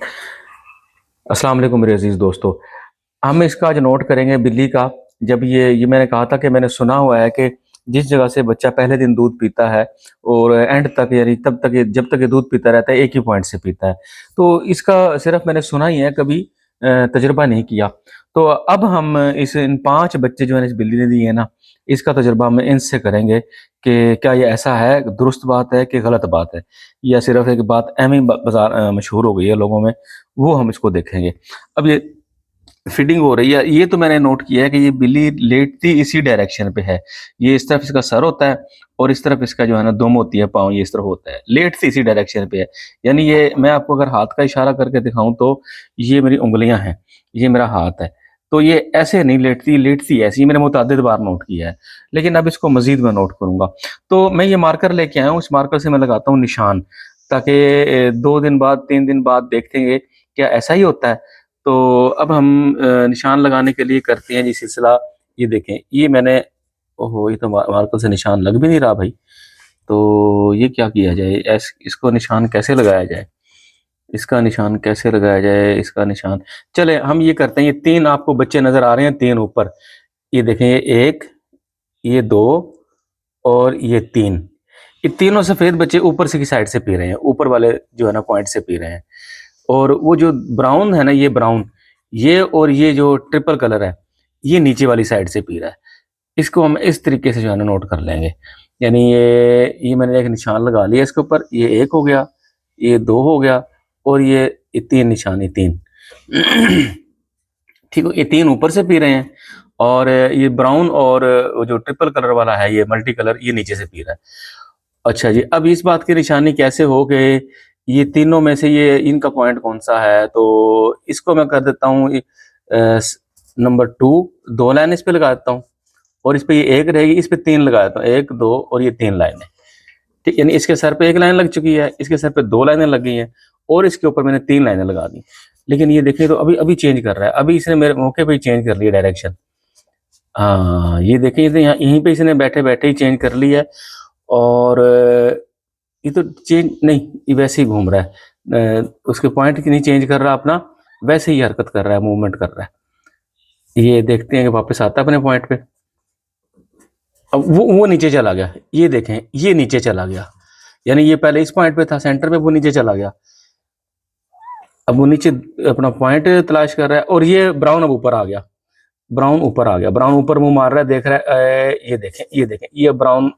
अस्सलाम वालेकुम मेरे अजीज़ दोस्तों। हम इसका आज नोट करेंगे बिल्ली का। जब ये मैंने कहा था कि मैंने सुना हुआ है कि जिस जगह से बच्चा पहले दिन दूध पीता है और एंड तक यानी तब तक ये जब तक ये दूध पीता रहता है एक ही पॉइंट से पीता है। तो इसका सिर्फ़ मैंने सुना ही है, कभी तजुर्बा नहीं किया। तो अब हम इस इन 5 बच्चे जो है इस बिल्ली ने दिए हैं ना, इसका तजुर्बा हम इनसे करेंगे कि क्या ये ऐसा है, दुरुस्त बात है कि गलत बात है? या सिर्फ़ एक बात ऐवें ही मशहूर हो गई है लोगों में, वो हम इसको देखेंगे। अब ये फीडिंग हो रही है, ये तो मैंने नोट किया है कि ये बिल्ली लेटती इसी डायरेक्शन पे है। ये इस तरफ इसका सर होता है और इस तरफ इसका जो है ना दुम होती है, पाँव ये इस तरफ होता है। लेटती इसी डायरेक्शन पे है। यानी ये मैं आपको अगर हाथ का इशारा करके दिखाऊँ तो ये मेरी उँगलियाँ हैं, ये मेरा हाथ है। तो ये ऐसे नहीं लेटती, लेटती ऐसे ही मैंने मुतअद्दिद बार नोट किया है। लेकिन अब इसको मज़ीद मैं नोट करूँगा। तो मैं ये मार्कर लेके आया हूँ, इस मार्कर से मैं लगाता हूँ निशान, ताकि 2 दिन बाद, 3 दिन बाद देखेंगे क्या ऐसा ही होता है? तो अब हम निशान लगाने के लिए करते हैं जी सिलसिला। ये देखें, ये मैंने ओहो! ये तो मार्कर से निशान लग भी नहीं रहा भाई। तो ये क्या किया जाए? इसको निशान कैसे लगाया जाए? इसका निशान कैसे लगाया जाए? इसका निशान चलें हम ये करते हैं, ये 3 आपको बच्चे नज़र आ रहे हैं, 3 ऊपर। ये देखें, ये 1, ये 2 और ये 3। ये तीनों सफ़ेद बच्चे ऊपर से की साइड से पी रहे हैं, ऊपर वाले जो है ना पॉइंट से पी रहे हैं। और वो जो ब्राउन है ना, ये ब्राउन, ये और ये जो ट्रिपल कलर है, ये नीचे वाली साइड से पी रहा है। इसको हम इस तरीके से जो है ना नोट कर लेंगे। यानी ये मैंने एक निशान लगा लिया इसके ऊपर, ये 1 हो गया, ये 2 हो गया और ये 3 निशान, ये 3। ठीक है, ये 3 ऊपर से पी रहे हैं और ये ब्राउन और वो जो ट्रिपल कलर वाला है, ये मल्टी कलर, ये नीचे से पी रहा है। अच्छा जी, अब इस बात की निशानी कैसे हो कि ये तीनों में से ये इनका पॉइंट कौन-सा है? तो इसको मैं कर देता हूँ नंबर 2, 2 लाइन इस पे लगा देता हूँ और इस पे ये 1 रहेगी, इस पे 3 लगा देता हूँ। 1, 2 और ये 3 लाइनें। ठीक, यानी इसके सर पे 1 लाइन लग चुकी है, इसके सर पे 2 लाइनें लग गई हैं और इसके ऊपर मैंने 3 लाइनें लगा दी। लेकिन ये देखिए तो अभी चेंज कर रहा है, अभी इसने मेरे मौके पे ही चेंज कर लिया डायरेक्शन। हाँ, ये देखिए, ये तो यहाँ यहीं पे इसने बैठे-बैठे ही चेंज कर ली है और ये तो चेंज नहीं, ये वैसे ही घूम रहा है। उसके पॉइंट की नहीं चेंज कर रहा अपना, वैसे ही हरकत कर रहा है, मूवमेंट कर रहा है। ये देखते हैं कि वापस आता है अपने पॉइंट पे। अब वो नीचे चला गया, ये देखें, ये नीचे चला गया। यानी ये पहले इस पॉइंट पे था सेंटर पे, वो नीचे चला गया। अब वो नीचे अपना पॉइंट तलाश कर रहा है और ये ब्राउन अब ऊपर आ गया। ब्राउन ऊपर आ गया, ब्राउन ऊपर मुँह मार रहा है, देख रहा है। ये देखें, ये देखें, ये ब्राउन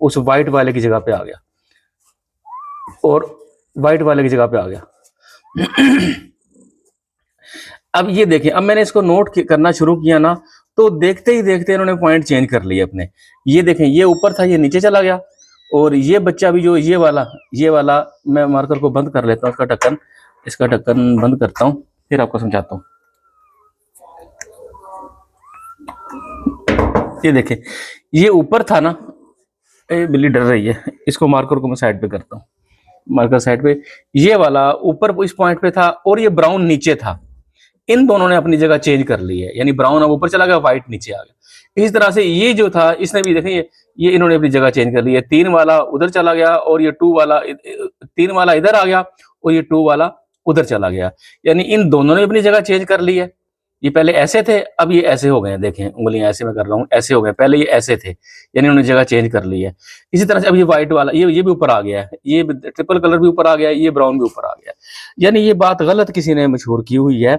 उस व्हाइट वाले की जगह पे आ गया और व्हाइट वाले की जगह पे आ गया। अब ये देखिए, अब मैंने इसको नोट करना शुरू किया ना, तो देखते ही देखते इन्होंने पॉइंट चेंज कर लिए अपने। ये देखें, ये ऊपर था, ये नीचे चला गया और ये बच्चा भी जो ये वाला मैं मार्कर को बंद कर लेता हूँ, इसका ढक्कन बंद करता हूँ, फिर आपको समझाता हूँ। ये देखें, ये ऊपर था ना, बिल्ली डर रही है, इसको मार्कर को मैं साइड पे करता हूँ। मार्कर साइड पे, ये वाला ऊपर इस पॉइंट पे था और ये ब्राउन नीचे था। इन दोनों ने अपनी जगह चेंज कर ली है, यानी ब्राउन अब ऊपर चला गया, व्हाइट नीचे आ गया। इसी तरह से ये जो था, इसने भी देखें, ये इन्होंने अपनी जगह चेंज कर ली है। 3 वाला उधर चला गया और ये 2 वाला 3 वाला इधर आ गया और ये 2 वाला उधर चला गया। यानी इन दोनों ने अपनी जगह चेंज कर ली है। ये पहले ऐसे थे, अब ये ऐसे हो गए हैं। देखें, उँगलियाँ ऐसे मैं कर रहा हूँ, ऐसे हो गए, पहले ये ऐसे थे, यानी उन्होंने जगह चेंज कर ली है। इसी तरह से अब ये व्हाइट वाला, ये भी ऊपर आ गया है, ये ट्रिपल कलर भी ऊपर आ गया है, ये ब्राउन भी ऊपर आ गया है। यानी ये बात गलत किसी ने मशहूर की हुई है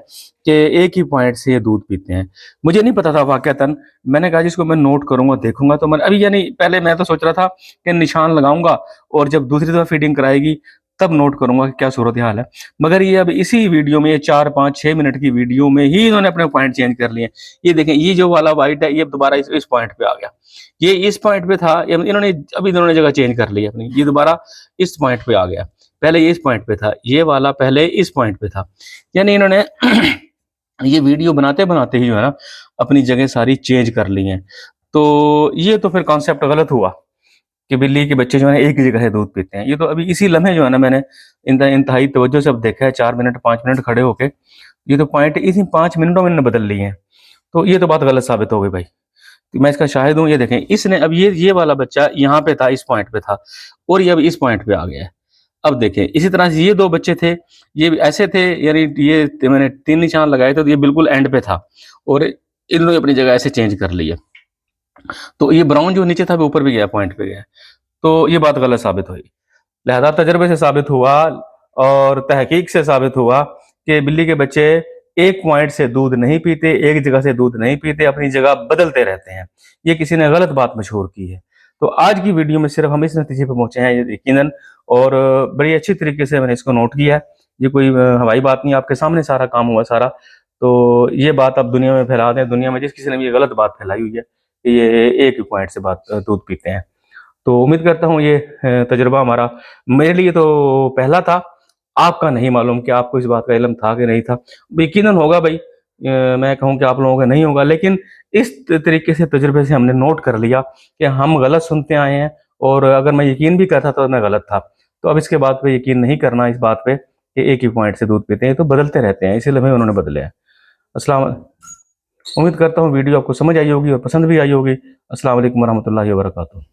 कि एक ही पॉइंट से ये दूध पीते हैं। मुझे नहीं पता था वाक़तन, मैंने कहा जिसको मैं नोट करूँगा, देखूँगा। तो मैंने अभी, यानी पहले मैं तो सोच रहा था कि निशान लगाऊँगा और जब दूसरी दफ़ा फीडिंग कराएगी तब नोट करूँगा कि क्या सूरत-ए-हाल है। मगर ये अब इसी वीडियो में, ये 4, 5, 6 मिनट की वीडियो में ही इन्होंने अपने पॉइंट चेंज कर लिए हैं। ये देखें, ये जो वाला व्हाइट है, ये दोबारा इस पॉइंट पे आ गया। ये इस पॉइंट पे था, इन्होंने अभी दोनों जगह चेंज कर ली अपनी, ये दोबारा इस पॉइंट पे आ गया। पहले ये इस पॉइंट पे था, ये वाला पहले इस पॉइंट पे था। यानी इन्होंने ये वीडियो बनाते-बनाते ही जो है ना अपनी जगह सारी चेंज कर ली हैं। तो ये तो फिर कॉन्सेप्ट गलत हुआ कि बिल्ली के बच्चे जो है एक ही जगह से दूध पीते हैं। ये तो अभी इसी लम्हे जो है ना मैंने इंतहाई तवज्जो से अब देखा है, 4 मिनट 5 मिनट खड़े होके, ये तो पॉइंट इसी 5 मिनटों में इन्होंने बदल लिए हैं। तो ये तो बात गलत साबित हो गई भाई। तो मैं इसका शाहिद हूँ। ये देखें, इसने अब ये वाला बच्चा यहाँ पे था, इस पॉइंट पे था और ये अब इस पॉइंट पे आ गया है। अब देखें इसी तरह से ये 2 बच्चे थे, ये भी ऐसे थे, यानी ये मैंने 3 निशान लगाए थे तो ये बिल्कुल एंड पे था और इन्होंने अपनी जगह ऐसे चेंज कर लिया। तो ये ब्राउन जो नीचे था वो ऊपर भी गया, पॉइंट पे गया। तो ये बात गलत साबित हुई। लिहाजा तजर्बे से साबित हुआ और तहकीक से साबित हुआ कि बिल्ली के बच्चे एक पॉइंट से दूध नहीं पीते, एक जगह से दूध नहीं पीते, अपनी जगह बदलते रहते हैं। ये किसी ने गलत बात मशहूर की है। तो आज की वीडियो में सिर्फ हम इस नतीजे पर पहुंचे हैं ये यकीनन, और बड़ी अच्छी तरीके से मैंने इसको नोट किया है। ये कोई हवाई बात नहीं, आपके सामने सारा काम हुआ सारा। तो ये बात आप दुनिया में फैला दें, दुनिया में जिस किसी ने भी ये गलत बात फैलाई हुई है कि ये एक ही पॉइंट से दूध पीते हैं। तो उम्मीद करता हूँ ये तजुर्बा हमारा मेरे लिए तो पहला था, आपका नहीं मालूम कि आपको इस बात का इल्म था कि नहीं था। यकीनन होगा भाई, मैं कहूँ कि आप लोगों का नहीं होगा, लेकिन इस तरीके से तजुर्बे से हमने नोट कर लिया कि हम गलत सुनते आए हैं, और अगर मैं यकीन भी करता तो मैं गलत था। तो अब इसके बाद पे यकीन नहीं करना इस बात पे कि एक ही पॉइंट से दूध पीते हैं, तो बदलते रहते हैं, इसीलिए उन्होंने बदले हैं। अस्सलाम उम्मीद करता हूँ वीडियो आपको समझ आई होगी और पसंद भी आई होगी। अस्सलाम वालेकुम वरहमतुल्लाहि वबरकातुहू।